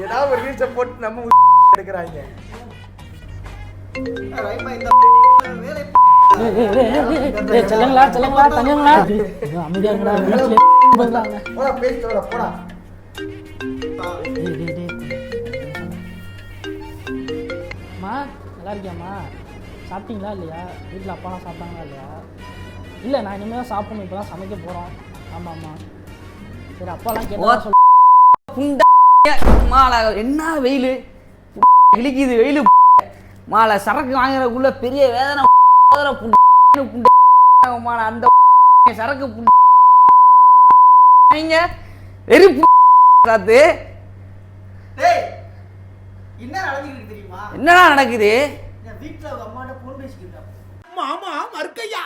ஏதாவது ஒரு ரீல்ஸை போட்டு நம்ம எடுக்கிறாங்க. செல்லுங்களா தங்கங்களா அமைதியாங்கடா. போடா. அம்மா நல்லா இருக்கியாம்மா? சாப்பிட்டீங்களா இல்லையா? வீட்டில் அப்பாலாம் சாப்பிட்டாங்களா இல்லையா? இல்லை, நான் இனிமேல் தான் சாப்பிடணும். இப்போ தான் சமைக்க போகிறோம். ஆமாம்மா. சரி, அப்பாலாம் கேட்டா மாலை என்ன வெயில் இழிக்குது. வெயில் மாலை சரக்கு வாங்குறதுக்குள்ள பெரிய வேதனை. அந்த சரக்கு வெறி காத்து. என்னடா நடக்குது? வீட்டுல அம்மாட்ட போன் பேசிக்கிட்டேன். மாமா மறுக்கையா